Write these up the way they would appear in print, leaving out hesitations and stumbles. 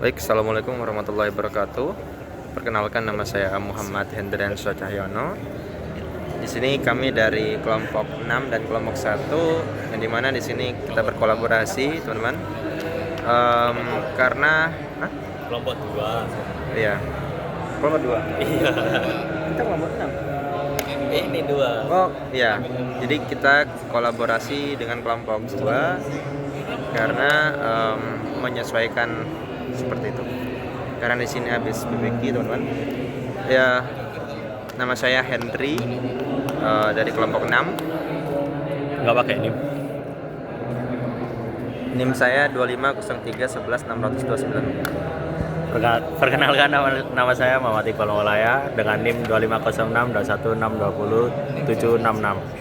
Baik, Assalamualaikum warahmatullahi wabarakatuh. Perkenalkan, nama saya Muhammad Hendriansyah Cahyono. Di sini kami dari kelompok 6 dan kelompok 1, yang dimana di sini kita berkolaborasi, teman-teman. Karena Kelompok 2. iya, kelompok 2. Iya. Kita kelompok 6. Ini 2. Oh, iya. Jadi kita kolaborasi dengan kelompok 2 karena menyesuaikan seperti itu. Karena di sini habis BBQ, teman-teman. Ya, nama saya Henry dari kelompok 6. Enggak pakai NIM. NIM saya 2503116629. Perkenalkan, nama saya Muhammad Iqbal Maulaya dengan NIM 250621620766.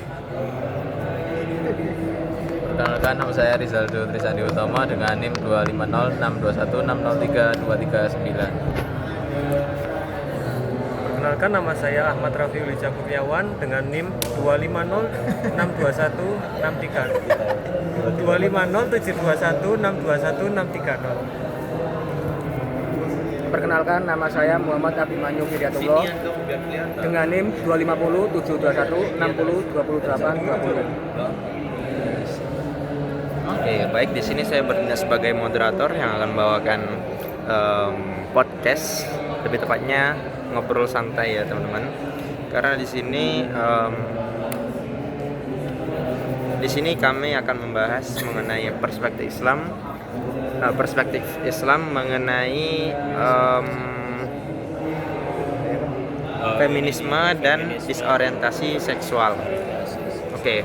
Perkenalkan, nama saya Rizaldo Trisandi Utama dengan NIM 250621603239. Perkenalkan, nama saya Ahmad Rafiul Ija Kurniawan dengan NIM 25062163 250721621630. Perkenalkan, nama saya Muhammad Abimanyu Hidayatullah dengan NIM 250 721 60 28 20. Oke, baik, di sini saya bertugas sebagai moderator yang akan membawakan podcast, lebih tepatnya ngobrol santai ya, teman-teman. Karena di sini kami akan membahas mengenai perspektif Islam mengenai feminisme dan disorientasi seksual. Oke.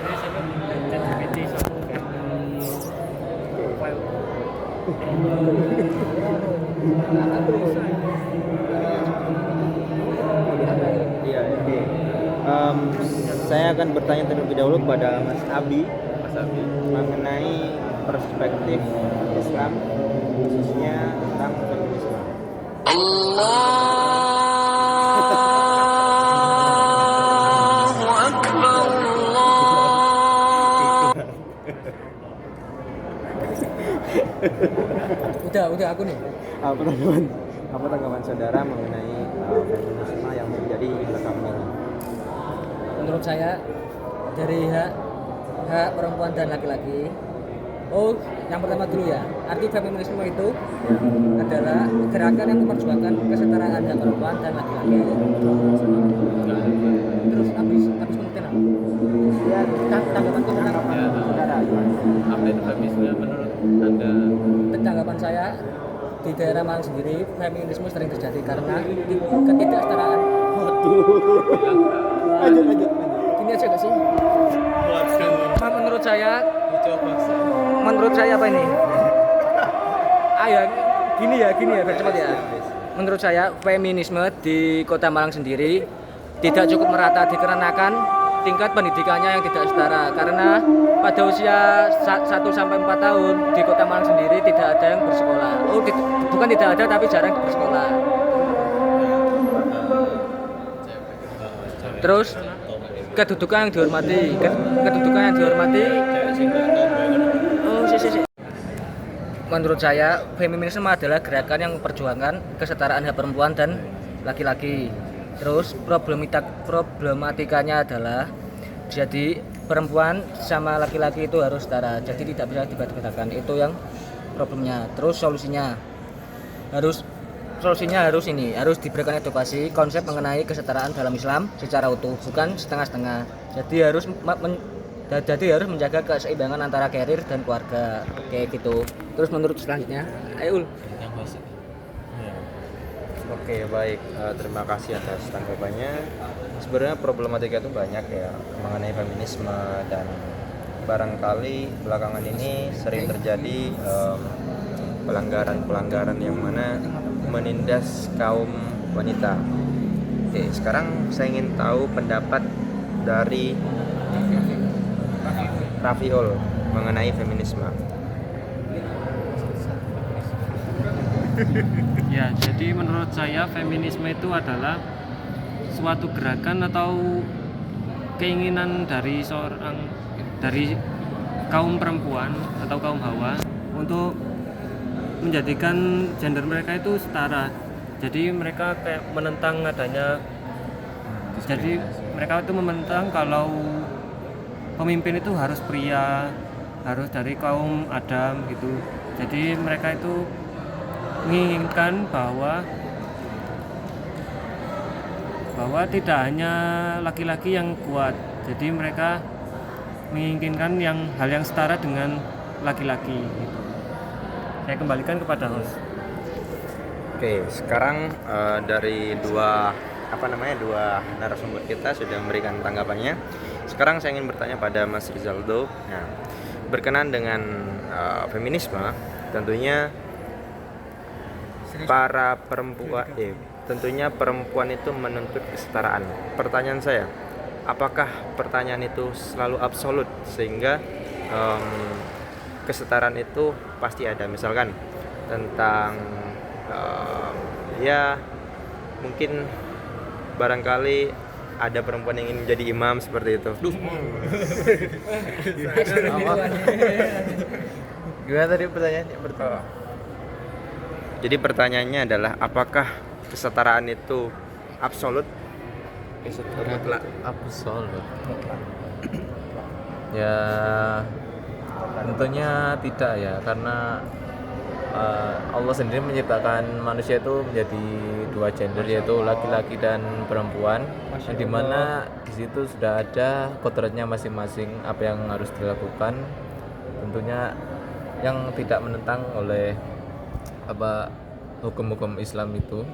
Iya, oke. Saya akan bertanya terlebih dahulu kepada Mas Abi mengenai perspektif Islam, khususnya tentang feminisme. Udah aku nih. Apa tanggapan saudara mengenai feminisme yang terjadi belakangan ini? Menurut saya, dari hak perempuan dan laki-laki. Oh, yang pertama dulu ya. Arti feminisme itu adalah gerakan yang memperjuangkan kesetaraan hak perempuan dan laki-laki. Terus habis pengertian apa? Ya, tanggapan saudara. Apa itu feminisme menurut Anda? Tanggapan saya, di daerah Malang sendiri feminisme sering terjadi karena ketidaksetaraan. Lanjut. Gini aja gak sih? Menurut saya apa ini? Gini ya, biar cepat ya. Menurut saya feminisme di Kota Malang sendiri tidak cukup merata dikarenakan tingkat pendidikannya yang tidak setara. Karena pada usia 1-4 tahun di Kota Malang sendiri tidak ada yang bersekolah. Bukan tidak ada, tapi jarang bersekolah. Terus kedudukan yang dihormati. Menurut saya feminisme adalah gerakan yang memperjuangkan kesetaraan hak perempuan dan laki-laki. Terus problematikanya adalah jadi perempuan sama laki-laki itu harus setara, jadi tidak bisa dibedakan. Itu yang problemnya. Terus solusinya harus diberikan edukasi konsep mengenai kesetaraan dalam Islam secara utuh, bukan setengah-setengah. Jadi harus menjaga keseimbangan antara karir dan keluarga, kayak gitu. Terus menurut selanjutnya, ayo Oke, baik. Terima kasih atas tanggapannya. Sebenarnya problematika itu banyak ya mengenai feminisme, dan barangkali belakangan ini sering terjadi pelanggaran yang mana menindas kaum wanita. Oke, sekarang saya ingin tahu pendapat dari Rafiul mengenai feminisme. Ya, jadi menurut saya feminisme itu adalah suatu gerakan atau keinginan dari kaum perempuan atau kaum hawa untuk menjadikan gender mereka itu setara. Jadi mereka kayak menentang adanya, jadi mereka itu menentang kalau pemimpin itu harus pria, harus dari kaum Adam gitu. Jadi mereka itu menginginkan bahwa tidak hanya laki-laki yang kuat. Jadi mereka menginginkan hal yang setara dengan laki-laki gitu. Saya kembalikan kepada host. Oke, sekarang dari dua narasumber kita sudah memberikan tanggapannya. Sekarang saya ingin bertanya pada Mas Rizaldo. Nah, berkenaan dengan feminisme, tentunya para perempuan, tentunya perempuan itu menuntut kesetaraan. Pertanyaan saya, apakah pertanyaan itu selalu absolut sehingga kesetaraan itu pasti ada? Misalkan tentang ya mungkin barangkali ada perempuan yang ingin menjadi imam seperti itu. Gimana tadi pertanyaannya pertama? Jadi pertanyaannya adalah apakah kesetaraan itu absolut? Mutlak. Absolut. Ya tentunya tidak ya, karena Allah sendiri menciptakan manusia itu menjadi dua gender, yaitu laki-laki dan perempuan, yang dimana di situ sudah ada kodratnya masing-masing apa yang harus dilakukan, tentunya yang tidak menentang oleh hukum-hukum Islam itu.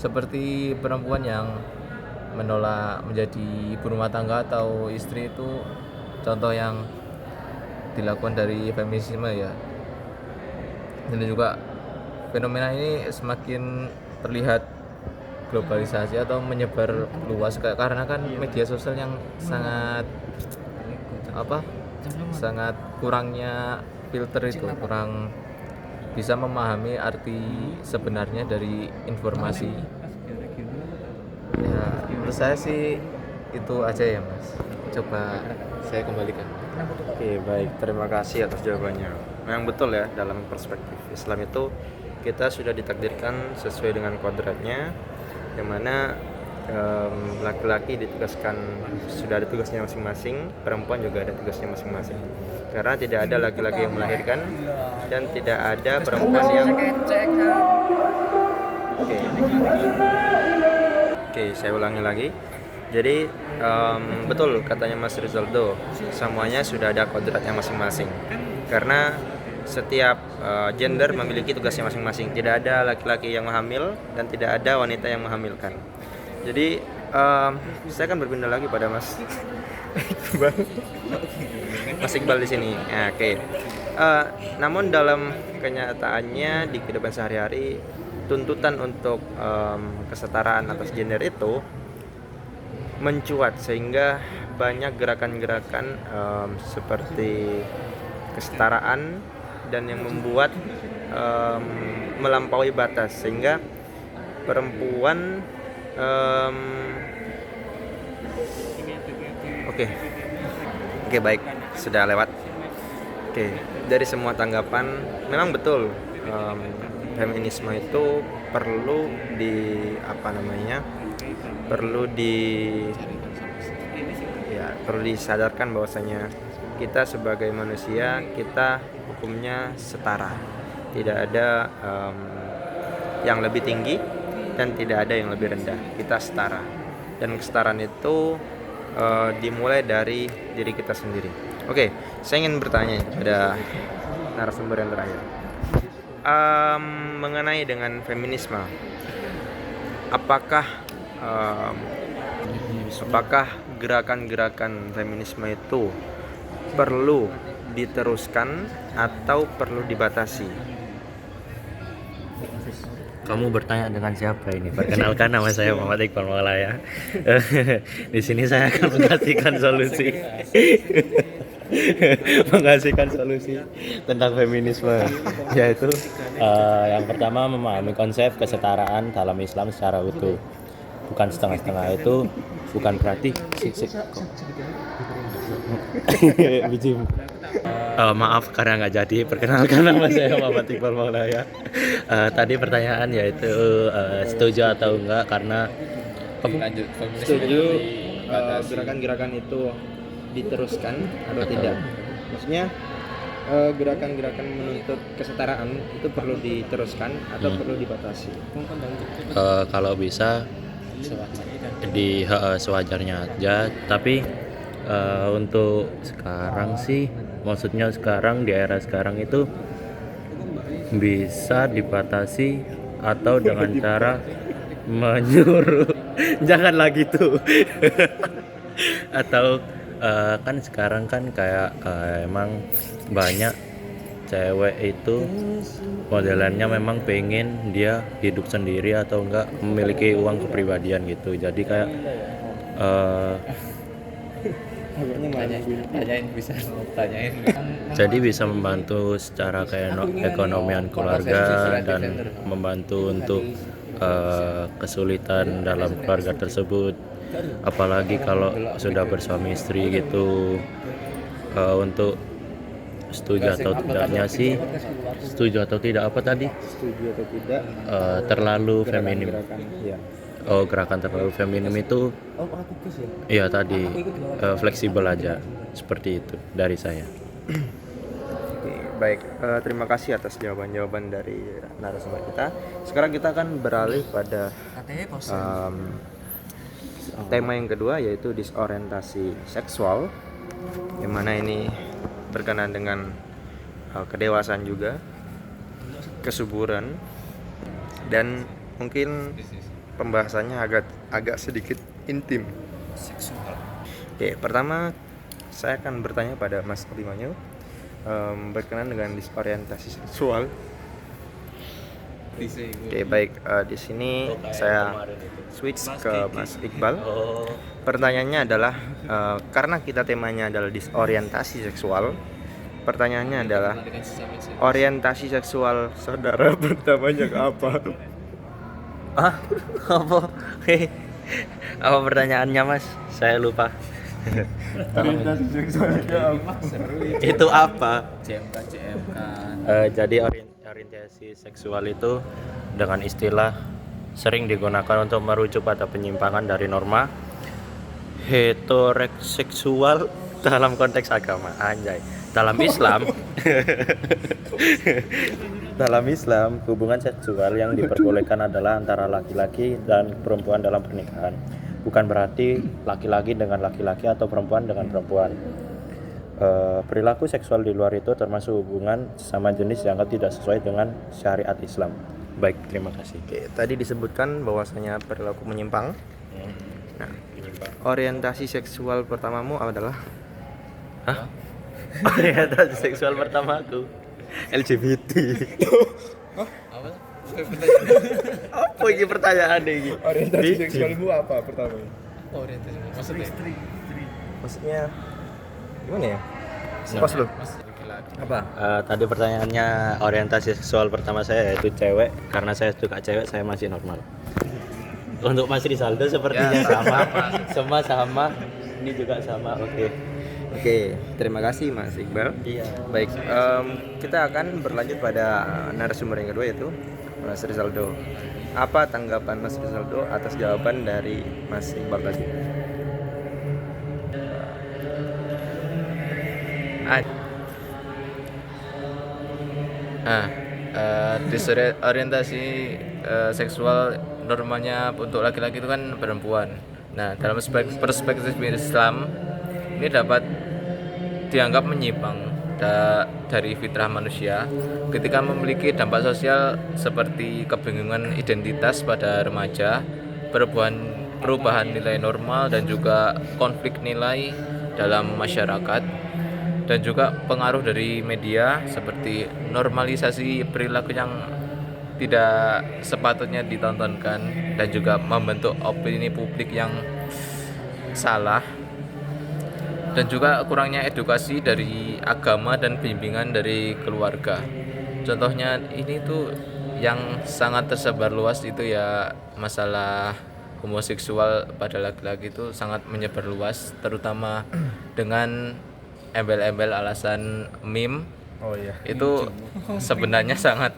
Seperti perempuan yang menolak menjadi ibu rumah tangga atau istri, itu contoh yang dilakukan dari feminisme ya. Dan juga fenomena ini semakin terlihat globalisasi atau menyebar luas karena kan media sosial yang sangat sangat kurangnya filter itu, kurang bisa memahami arti sebenarnya dari informasi. Ya, menurut saya sih itu aja ya Mas. Coba saya kembalikan. Oke, baik. Terima kasih atas jawabannya. Memang betul ya, dalam perspektif Islam itu kita sudah ditakdirkan sesuai dengan kodratnya, yang mana laki-laki ditugaskan, sudah ada tugasnya masing-masing, perempuan juga ada tugasnya masing-masing. Karena tidak ada laki-laki yang melahirkan dan tidak ada perempuan yang Oke, saya ulangi lagi. Jadi betul katanya Mas Rizaldo, semuanya sudah ada kodratnya masing-masing. Karena setiap gender memiliki tugasnya masing-masing. Tidak ada laki-laki yang hamil dan tidak ada wanita yang menghamilkan. Jadi saya akan berpindah lagi pada Mas Mas Iqbal di sini. Nah, oke. Namun dalam kenyataannya di kehidupan sehari-hari, tuntutan untuk kesetaraan atas gender itu mencuat, sehingga banyak gerakan-gerakan seperti kesetaraan dan yang membuat melampaui batas, sehingga perempuan Oke, baik, sudah lewat. Oke, dari semua tanggapan memang betul feminisme itu perlu disadarkan bahwasanya kita sebagai manusia, kita hukumnya setara. Tidak ada yang lebih tinggi dan tidak ada yang lebih rendah. Kita setara. Dan kesetaraan itu dimulai dari diri kita sendiri. Oke, saya ingin bertanya pada narasumber yang terakhir. Mengenai dengan feminisme, apakah gerakan-gerakan feminisme itu perlu diteruskan atau perlu dibatasi? Kamu bertanya dengan siapa ini? Perkenalkan, nama saya Muhammad Iqbal Maulaya. Di sini saya akan mengasihkan solusi tentang feminisme, yaitu yang pertama memahami konsep kesetaraan dalam Islam secara utuh, bukan setengah-setengah. Itu bukan berarti Maaf karena nggak jadi. Perkenalkan nama saya Muhammad Iqbal Maulaya. Tadi pertanyaan yaitu setuju atau enggak karena Lanjut. Feminisme Setuju dibatasi. gerakan-gerakan itu diteruskan atau tidak? Maksudnya gerakan-gerakan menuntut kesetaraan itu perlu diteruskan atau perlu dibatasi? kalau bisa sewajarnya aja. Tapi untuk sekarang sih, maksudnya sekarang di era sekarang itu bisa dibatasi atau dengan cara menyuruh janganlah gitu atau kan sekarang kan kayak emang banyak cewek itu modelannya memang pengen dia hidup sendiri atau enggak memiliki uang kepribadian gitu, jadi kayak Tanyain bisa tanyain. jadi bisa membantu secara kayak ekonomian keluarga dan membantu untuk kesulitan dalam keluarga tersebut, apalagi kalau sudah bersuami istri gitu. Untuk setuju atau tidaknya sih, setuju atau tidak apa tadi, Setuju atau tidak? terlalu feminim. Gerakan, ya. Gerakan terlalu feminim itu iya tadi fleksibel aja, seperti itu dari saya. Oke, baik, terima kasih atas jawaban-jawaban dari narasumber kita. Sekarang kita akan beralih pada tema yang kedua, yaitu disorientasi seksual, yang mana ini berkenaan dengan kedewasaan juga, kesuburan, dan mungkin pembahasannya agak sedikit intim. Oke, pertama saya akan bertanya pada Mas Abimanyu berkenaan dengan disorientasi seksual. Oke, baik, di sini saya switch ke Mas Iqbal. Pertanyaannya adalah karena kita temanya adalah disorientasi seksual. Pertanyaannya adalah orientasi seksual saudara pertamanya apa? Apa? Apa pertanyaannya Mas? Saya lupa. Orientasi seksualnya apa? Itu apa? CMK. Jadi orientasi seksual itu dengan istilah sering digunakan untuk merujuk pada penyimpangan dari norma heteroseksual dalam konteks agama. Anjay. Dalam Islam dalam Islam, hubungan seksual yang diperbolehkan adalah antara laki-laki dan perempuan dalam pernikahan. Bukan berarti laki-laki dengan laki-laki atau perempuan dengan perempuan. Perilaku seksual di luar itu termasuk hubungan sesama jenis yang tidak sesuai dengan syariat Islam. Baik, terima kasih. Oke, tadi disebutkan bahwasanya perilaku menyimpang. Nah, orientasi seksual pertamamu adalah Orientasi seksual pertamaku LGBT. Apa ini pertanyaan ini? orientasi seksualmu apa pertama? Orientasi maksudnya Maksudnya gimana ya? Pas lu. Apa? Tadi pertanyaannya orientasi seksual pertama saya yaitu cewek. Karena saya suka cewek, saya masih normal. Untuk Mas Rizaldo sepertinya sama. Sama. Ini juga sama. Oke, terima kasih Mas Iqbal. Iya. Baik, kita akan berlanjut pada narasumber yang kedua, yaitu Mas Rizaldo. Apa tanggapan Mas Rizaldo atas jawaban dari Mas Iqbal tadi? Disorientasi seksual normanya untuk laki-laki itu kan perempuan. Nah, dalam perspektif Islam ini dapat dianggap menyimpang dari fitrah manusia ketika memiliki dampak sosial seperti kebingungan identitas pada remaja, perubahan nilai normal dan juga konflik nilai dalam masyarakat, dan juga pengaruh dari media seperti normalisasi perilaku yang tidak sepatutnya ditontonkan dan juga membentuk opini publik yang salah, dan juga kurangnya edukasi dari agama dan bimbingan dari keluarga. Contohnya ini tuh yang sangat tersebar luas itu ya masalah homoseksual pada laki-laki itu sangat menyebar luas, terutama dengan embel-embel alasan meme Oh iya. itu sebenarnya sangat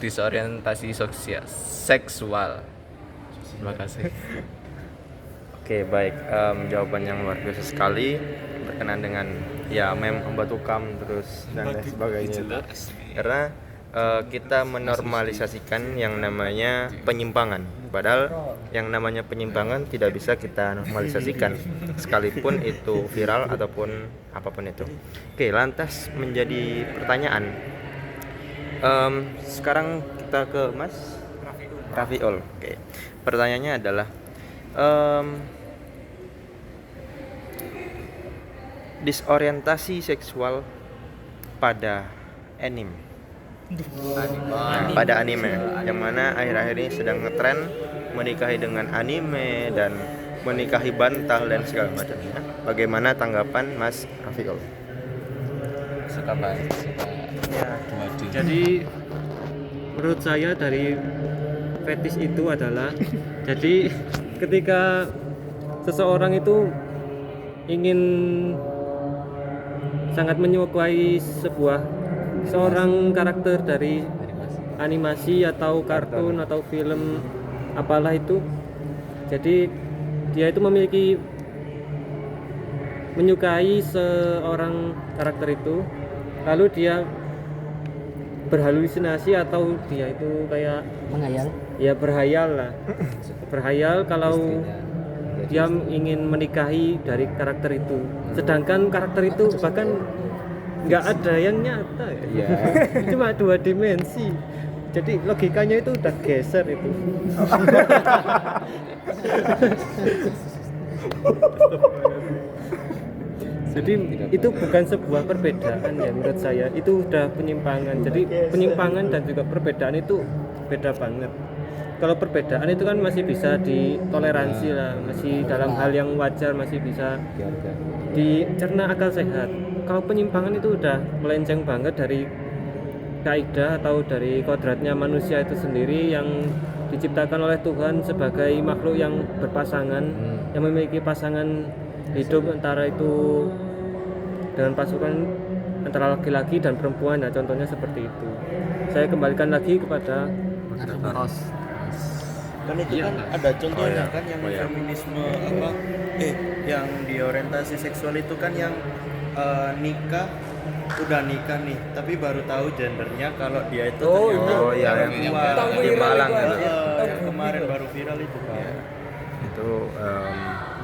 disorientasi seksual. Terima kasih. Oke, baik. Jawaban yang luar biasa sekali berkenaan dengan ya meme Batukam terus dan lain sebagainya itu. Karena kita menormalisasikan yang namanya penyimpangan. Padahal yang namanya penyimpangan tidak bisa kita normalisasikan sekalipun itu viral ataupun apapun itu. Oke, lantas menjadi pertanyaan. Sekarang kita ke Mas Rafiul. Oke. Pertanyaannya adalah disorientasi seksual pada anime. Pada anime yang mana akhir-akhir ini sedang ngetren menikahi dengan anime dan menikahi bantal dan segala macamnya. Bagaimana tanggapan Mas Rafiul? Suka banget. Jadi menurut saya dari fetish itu adalah jadi ketika seseorang itu ingin sangat menyukai seorang karakter dari animasi atau kartun atau film apalah itu, jadi dia itu menyukai seorang karakter itu, lalu dia berhalusinasi atau dia itu kayak Menghayal. ya berhayal kalau dia ingin menikahi dari karakter itu, sedangkan karakter itu bahkan nggak ada yang nyata ya. Cuma 2 dimensi, jadi logikanya itu udah geser itu. Jadi itu bukan sebuah perbedaan ya menurut saya, itu udah penyimpangan. Jadi penyimpangan dan juga perbedaan itu beda banget. Kalau perbedaan itu kan masih bisa ditoleransi lah, masih dalam hal yang wajar, masih bisa dicerna akal sehat. Kalau penyimpangan itu udah melenceng banget dari kaidah atau dari kodratnya manusia itu sendiri yang diciptakan oleh Tuhan sebagai makhluk yang berpasangan, yang memiliki pasangan hidup antara itu dengan pasukan antara laki-laki dan perempuan. Nah, contohnya seperti itu. Saya kembalikan lagi kepada host. Kan itu kan ada contohnya kan yang feminisme apa yang diorientasi seksual itu kan yang udah nikah nih tapi baru tahu gendernya kalau dia itu yang di Malang yang kemarin baru viral itu kan. Itu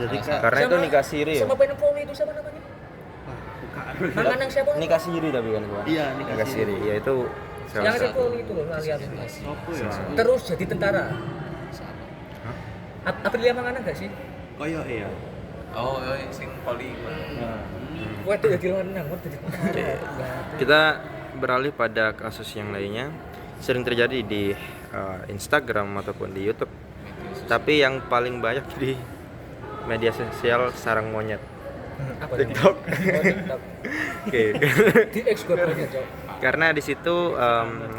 Jadi karena itu nikah siri ya. Sama penepol itu siapa namanya? Mangan siapa? Nikah siri tapi kan gua. Iya, Nikah siri. Ya itu salah Yang satu. repol itu loh, alias. Terus jadi tentara. Aprilia Mangana enggak sih? koyo iya. Oh, sing poli. Waduh, jadi lanang, Kita beralih pada kasus yang lainnya, sering terjadi di Instagram ataupun di YouTube. Tapi yang paling banyak di media sosial sarang monyet. TikTok. Oke. Di ekspor banyak, Cok. Karena di situ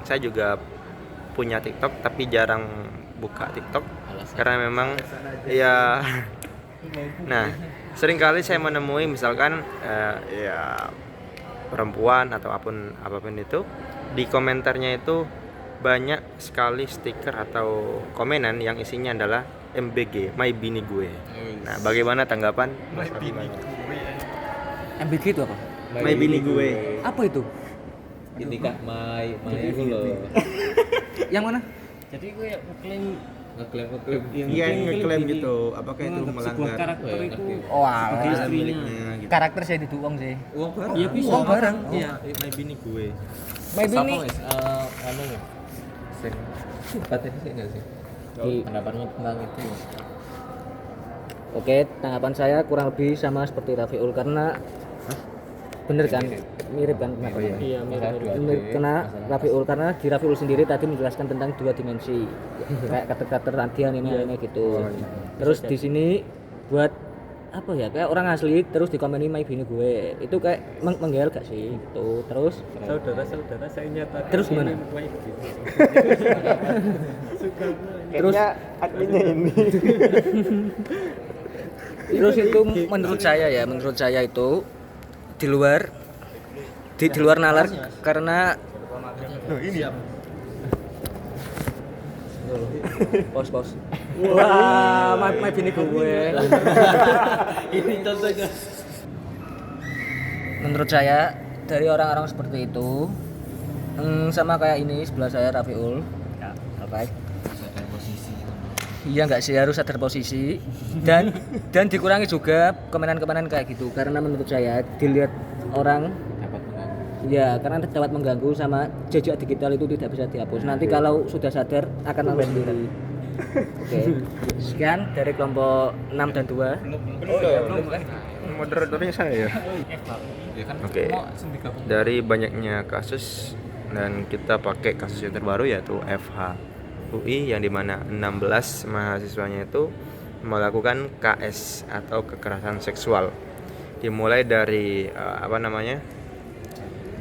saya juga punya TikTok tapi jarang buka TikTok karena memang ya nah seringkali saya menemui misalkan ya perempuan atau apapun itu di komentarnya itu banyak sekali stiker atau komenan yang isinya adalah MBG, my bini gue. Nah, bagaimana tanggapan Mas Bini? MBG itu apa? My bini gue. Apa itu? Ketika my itu loh. Yang mana? Jadi gue ngeklaim Ngeklaim. Iya, ngeklaim gitu. Apakah itu sebuah melanggar karakter itu Oh, sebagai alah. istrinya. gitu. Karakter saya dituang sih. Uang barang. Iya bisa. Uang barang. Iya. My bini gue. My bini. Anu sing patene sih enggak sih? Pendapatmu tentang itu? Oke, tanggapan saya kurang lebih sama seperti Rafiul karena bener kan, mirip kan pendapatnya. Iya, mirip. Karena Rafiul, karena di Rafiul sendiri tadi menjelaskan tentang 2 dimensi kayak karakter anti anime gitu. Terus di sini buat apa ya, kayak orang asli terus dikomeni my bini gue itu kayak menggel gak sih gitu. Terus Saudara-saudara saya nyatakan Terus gimana? ini baik gitu. terus adminnya ini. Terus itu menurut saya itu di luar nalar karena pos. Wah, my bini gue. Ini contohnya. Menurut saya dari orang-orang seperti itu sama kayak ini sebelah saya Rafiul. Ya, baik. Sadar posisi. Iya nggak sih, harus sadar posisi dan dikurangi juga kemenan kayak gitu karena menurut saya dilihat orang Dapat mengganggu. ya karena dapat mengganggu sama jejak digital itu tidak bisa dihapus. Nanti kalau sudah sadar akan tahu sendiri. Oke. Sekian dari kelompok 6 dan 2. Moderatornya saya ya. Ya kan Oke. mau sendiri Dari banyaknya kasus dan kita pakai kasus yang terbaru yaitu FH UI yang dimana 16 mahasiswanya itu melakukan KS atau kekerasan seksual. Dimulai dari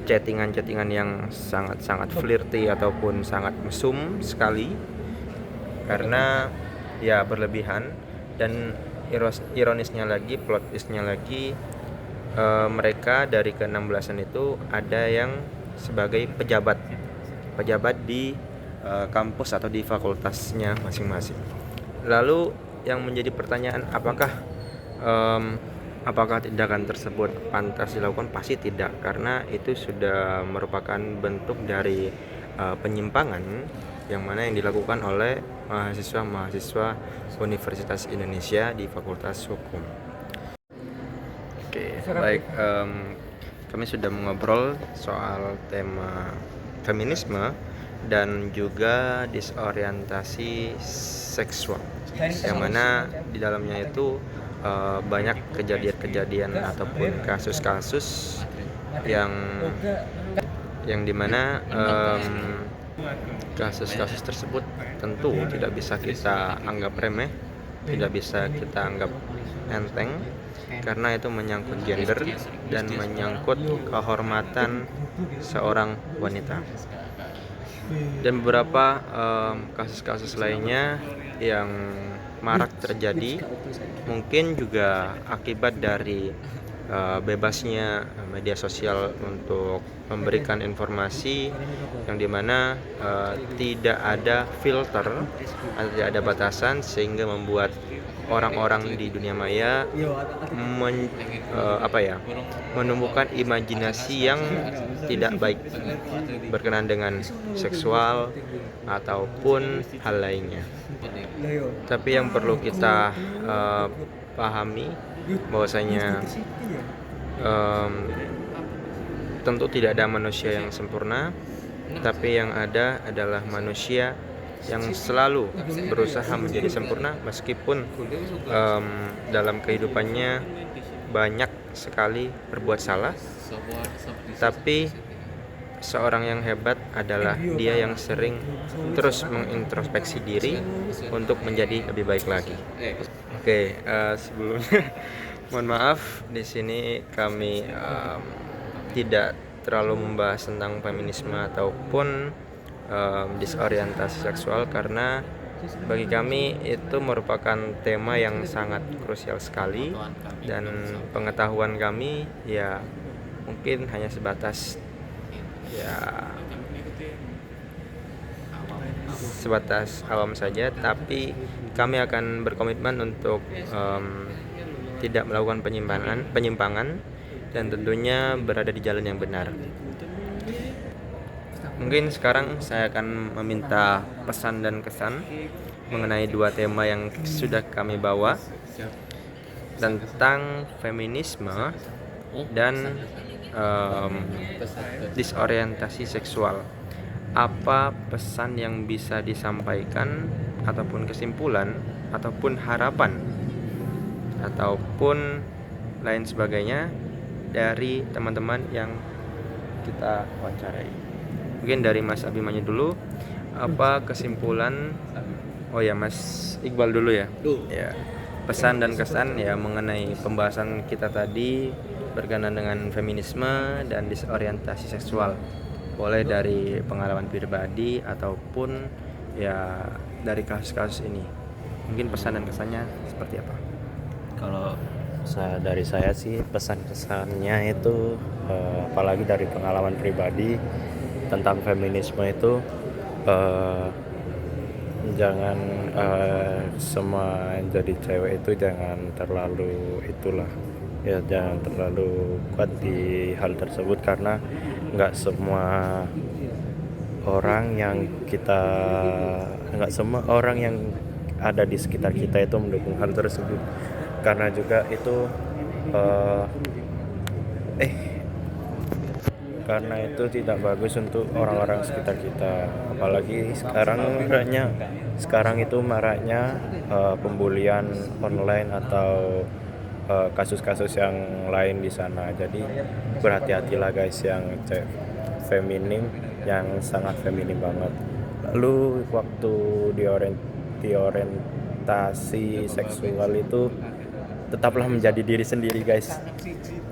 chattingan yang sangat flirty ataupun sangat mesum sekali karena ya berlebihan, dan ironisnya lagi, plot twistnya lagi, mereka dari ke-16an itu ada yang sebagai pejabat di kampus atau di fakultasnya masing-masing. Lalu yang menjadi pertanyaan, apakah tindakan tersebut pantas dilakukan? Pasti tidak, karena itu sudah merupakan bentuk dari penyimpangan yang mana yang dilakukan oleh mahasiswa Universitas Indonesia di Fakultas Hukum. Oke, baik. Kami sudah mengobrol soal tema feminisme dan juga disorientasi seksual, yang mana di dalamnya itu banyak kejadian-kejadian ataupun kasus-kasus yang dimana kasus-kasus tersebut tentu tidak bisa kita anggap remeh, tidak bisa kita anggap enteng, karena itu menyangkut gender dan menyangkut kehormatan seorang wanita. Dan beberapa kasus-kasus lainnya yang marak terjadi mungkin juga akibat dari bebasnya media sosial untuk memberikan informasi yang dimana tidak ada filter atau tidak ada batasan, sehingga membuat orang-orang di dunia maya menumbuhkan imajinasi yang tidak baik berkenaan dengan seksual ataupun hal lainnya. Tapi yang perlu kita pahami bahwasanya tentu tidak ada manusia yang sempurna, tapi yang ada adalah manusia yang selalu berusaha menjadi sempurna, meskipun dalam kehidupannya banyak sekali berbuat salah. Tapi seorang yang hebat adalah dia yang sering terus mengintrospeksi diri untuk menjadi lebih baik lagi. Oke, sebelumnya mohon maaf, di sini kami tidak terlalu membahas tentang feminisme ataupun disorientasi seksual, karena bagi kami itu merupakan tema yang sangat krusial sekali, dan pengetahuan kami ya mungkin hanya sebatas awam saja. Tapi kami akan berkomitmen untuk tidak melakukan penyimpangan dan tentunya berada di jalan yang benar. Mungkin sekarang saya akan meminta pesan dan kesan mengenai dua tema yang sudah kami bawa tentang feminisme dan disorientasi seksual. Apa pesan yang bisa disampaikan ataupun kesimpulan ataupun harapan ataupun lain sebagainya dari teman-teman yang kita wawancarai? Mungkin dari Mas Abimanyu dulu, apa kesimpulan? Oh ya, Mas Iqbal dulu ya. Ya, pesan dan kesan ya mengenai pembahasan kita tadi berkenaan dengan feminisme dan disorientasi seksual. Boleh dari pengalaman pribadi ataupun ya dari kasus-kasus ini. Mungkin pesan dan kesannya seperti apa? Kalau dari saya sih pesan-pesannya itu apalagi dari pengalaman pribadi tentang feminisme itu eh, jangan semua yang jadi cewek itu jangan terlalu itulah ya, jangan terlalu kuat di hal tersebut karena nggak semua orang yang kita nggak semua orang yang ada di sekitar kita itu mendukung hal tersebut, karena juga itu eh, karena itu tidak bagus untuk orang-orang sekitar kita, apalagi sekarang itu maraknya pembulian online atau kasus-kasus yang lain di sana. Jadi berhati-hatilah guys yang feminim, yang sangat feminim banget. Lalu waktu di orientasi seksual itu tetaplah menjadi diri sendiri guys,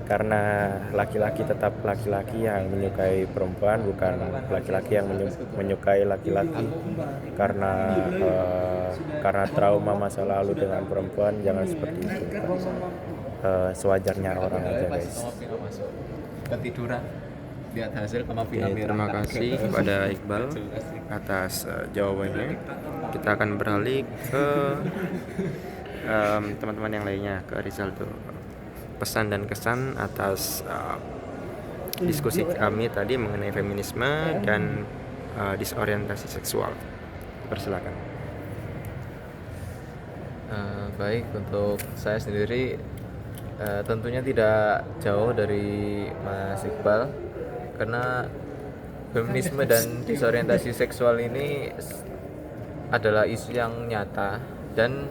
karena laki-laki tetap laki-laki yang menyukai perempuan, bukan laki-laki yang menyukai laki-laki karena trauma masa lalu dengan perempuan. Jangan seperti itu, sewajarnya orang aja guys. Ketiduran lihat hasil Oke, terima kasih kepada Iqbal atas jawabannya. Kita akan beralih ke teman-teman yang lainnya, ke Rizaldo. Pesan dan kesan atas diskusi kami tadi mengenai feminisme dan disorientasi seksual. Persilakan. Baik, untuk saya sendiri tentunya tidak jauh dari Mas Iqbal, karena feminisme dan disorientasi seksual ini adalah isu yang nyata dan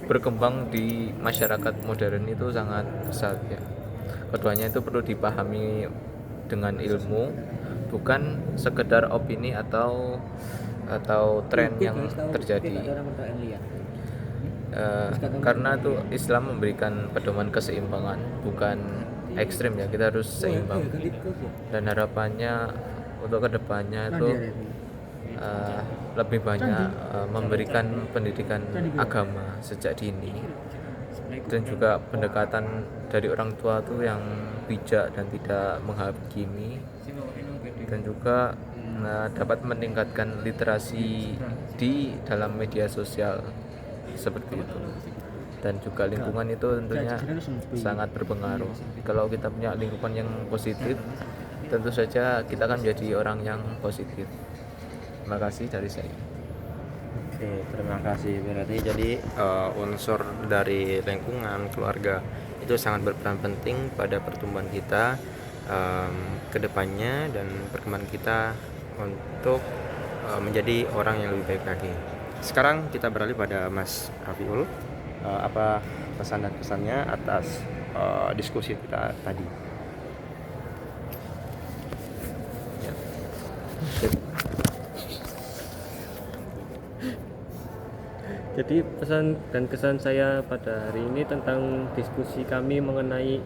berkembang di masyarakat modern itu sangat pesat ya. Keduanya itu perlu dipahami dengan ilmu, bukan sekedar opini atau tren yang terjadi. Karena itu Islam memberikan pedoman keseimbangan, bukan ekstrim ya, kita harus seimbang. Dan harapannya untuk kedepannya itu lebih banyak memberikan pendidikan agama sejak dini, dan juga pendekatan dari orang tua tuh yang bijak dan tidak menghakimi, dan juga dapat meningkatkan literasi di dalam media sosial seperti itu. Dan juga lingkungan itu tentunya sangat berpengaruh. Kalau kita punya lingkungan yang positif, tentu saja kita akan menjadi orang yang positif. Terima kasih dari saya. Oke, terima kasih. Berarti jadi unsur dari lingkungan, keluarga itu sangat berperan penting pada pertumbuhan kita ke depannya dan perkembangan kita untuk menjadi orang yang lebih baik lagi. Sekarang kita beralih pada Mas Rafiul. Apa pesan dan kesannya atas diskusi kita tadi? Ya. Jadi pesan dan kesan saya pada hari ini tentang diskusi kami mengenai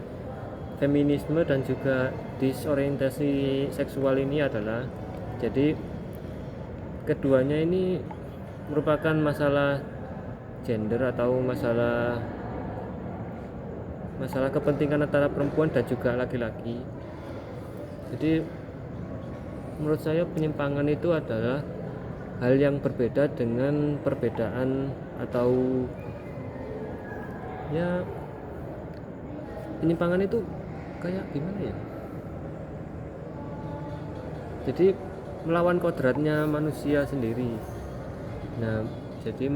feminisme dan juga disorientasi seksual ini adalah, jadi keduanya ini merupakan masalah gender atau masalah kepentingan antara perempuan dan juga laki-laki. Jadi menurut saya penyimpangan itu adalah hal yang berbeda dengan perbedaan atau ya, penyimpangan itu kayak gimana ya, jadi melawan kodratnya manusia sendiri. Nah, jadi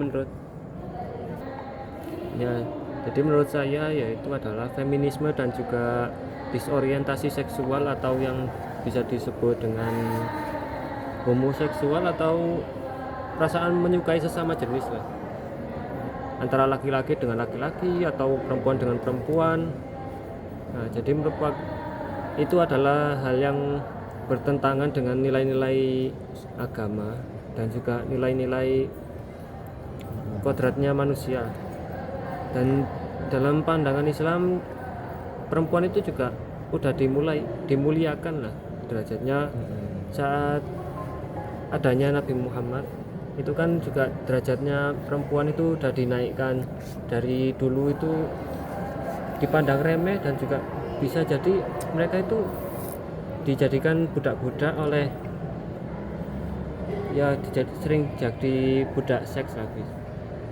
menurut saya yaitu adalah feminisme dan juga disorientasi seksual atau yang bisa disebut dengan homoseksual atau perasaan menyukai sesama jenis lah, antara laki-laki dengan laki-laki atau perempuan dengan perempuan. Nah, jadi merupakan itu adalah hal yang bertentangan dengan nilai-nilai agama dan juga nilai-nilai kodratnya manusia. Dan dalam pandangan Islam, perempuan itu juga udah dimuliakan lah derajatnya saat adanya Nabi Muhammad. Itu kan juga derajatnya perempuan itu udah dinaikkan. Dari dulu itu dipandang remeh dan juga bisa jadi mereka itu dijadikan budak-budak oleh sering jadi budak seks lagi,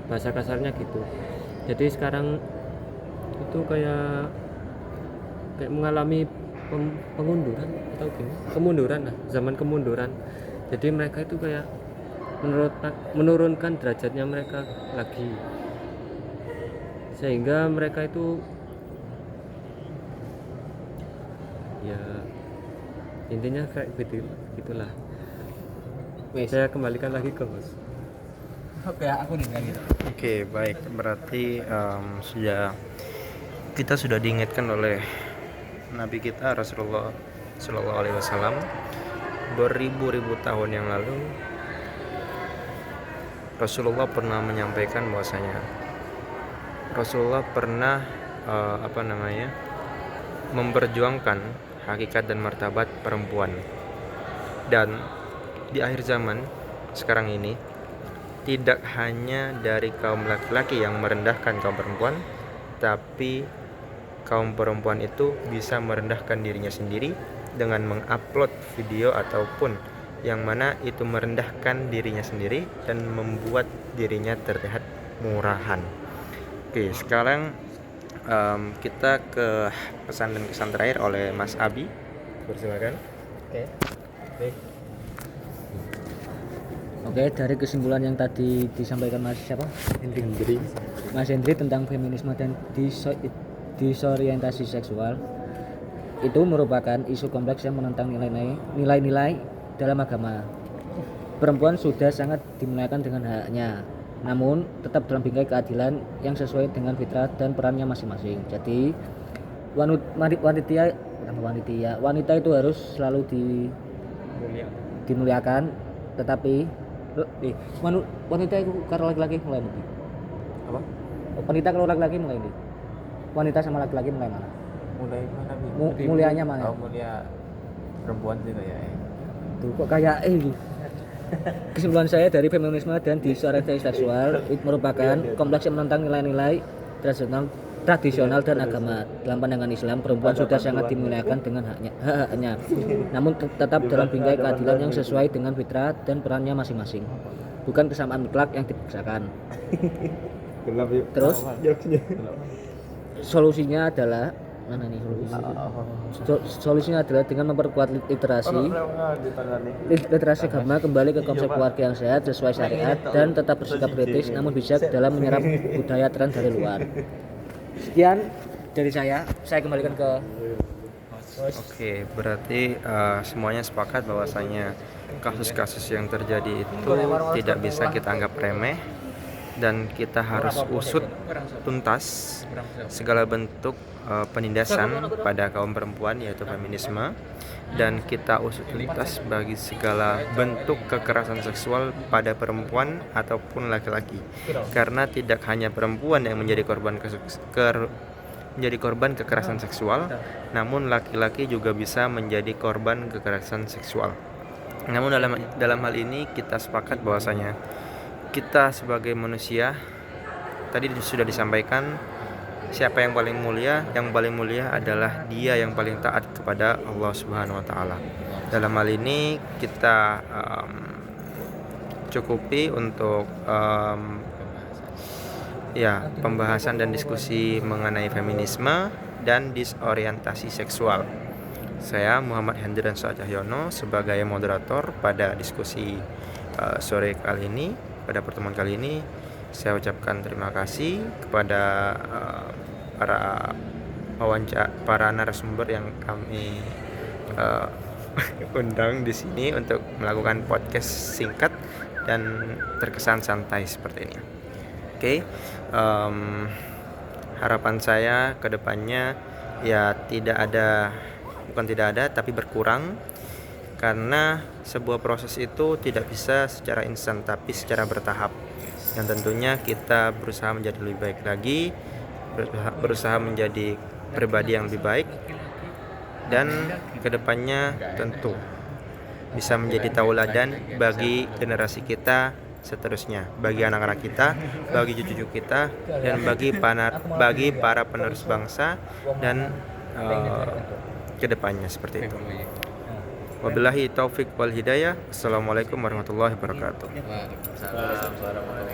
bahasa kasarnya gitu. Jadi sekarang itu kayak mengalami pengunduran atau gimana, kemunduran lah, zaman kemunduran. Jadi mereka itu kayak menurunkan derajatnya mereka lagi, sehingga mereka itu ya intinya kayak gitulah. Saya kembalikan lagi ke host. Oke, aku nih gitu. Oke, baik. Berarti kita sudah diingatkan oleh Nabi kita Rasulullah Shallallahu Alaihi Wasallam beribu-ribu tahun yang lalu. Rasulullah pernah menyampaikan bahwasanya Rasulullah pernah memperjuangkan hakikat dan martabat perempuan. Dan di akhir zaman sekarang ini tidak hanya dari kaum laki-laki yang merendahkan kaum perempuan, tapi kaum perempuan itu bisa merendahkan dirinya sendiri dengan mengupload video ataupun yang mana itu merendahkan dirinya sendiri dan membuat dirinya terlihat murahan. Oke, sekarang kita ke pesan dan kesan terakhir oleh Mas Abi. Persilakan. Oke, dari kesimpulan yang tadi disampaikan Mas Hendri tentang feminisme dan disorientasi seksual, itu merupakan isu kompleks yang menentang nilai-nilai dalam agama. Perempuan sudah sangat dimuliakan dengan haknya, namun tetap dalam bingkai keadilan yang sesuai dengan fitrah dan perannya masing-masing. Jadi wanita itu harus selalu dimuliakan, tetapi wanita itu kalau laki-laki mulai mana? Apa? Wanita kalau laki-laki mulai ini. Wanita sama laki-laki mulai mana? Mulai mana? Mulianya mana? Mulia perempuan juga ya. Tuh kok kayak gitu. Kesimpulan saya dari feminisme dan disorientasi seksual itu merupakan kompleks yang menentang nilai-nilai tradisional dan agama. Dalam pandangan Islam, perempuan sudah sangat dimuliakan dengan haknya, namun tetap dalam bingkai keadilan yang sesuai dengan fitrah dan perannya masing-masing, bukan kesamaan mutlak yang dipaksakan. Terus solusinya adalah solusinya adalah dengan memperkuat literasi agama, kembali ke konsep keluarga yang sehat sesuai syariat, dan tetap bersikap kritis namun bijak dalam menyerap budaya tren dari luar. Sekian dari saya kembalikan ke Oke, berarti semuanya sepakat bahwasanya kasus-kasus yang terjadi itu tidak bisa kita anggap remeh dan kita harus usut tuntas segala bentuk penindasan pada kaum perempuan, yaitu feminisme, dan kita usut tuntas bagi segala bentuk kekerasan seksual pada perempuan ataupun laki-laki, karena tidak hanya perempuan yang menjadi korban kekerasan seksual, namun laki-laki juga bisa menjadi korban kekerasan seksual. Namun dalam hal ini kita sepakat bahwasanya kita sebagai manusia, tadi sudah disampaikan, siapa yang paling mulia? Yang paling mulia adalah dia yang paling taat kepada Allah Subhanahu wa taala. Dalam hal ini kita cukupi untuk pembahasan dan diskusi mengenai feminisme dan disorientasi seksual. Saya Muhammad Hendrian Cahyono sebagai moderator pada diskusi sore kali ini. Pada pertemuan kali ini saya ucapkan terima kasih kepada para narasumber yang kami undang di sini untuk melakukan podcast singkat dan terkesan santai seperti ini. Oke, harapan saya ke depannya bukan tidak ada tapi berkurang, karena sebuah proses itu tidak bisa secara instan tapi secara bertahap, yang tentunya kita berusaha menjadi lebih baik lagi, berusaha menjadi pribadi yang lebih baik, dan kedepannya tentu bisa menjadi tauladan bagi generasi kita seterusnya bagi anak-anak kita, bagi cucu-cucu kita, dan bagi para penerus bangsa dan kedepannya seperti itu. Wabillahi taufik wal hidayah. Assalamualaikum warahmatullahi wabarakatuh. Waalaikumsalam.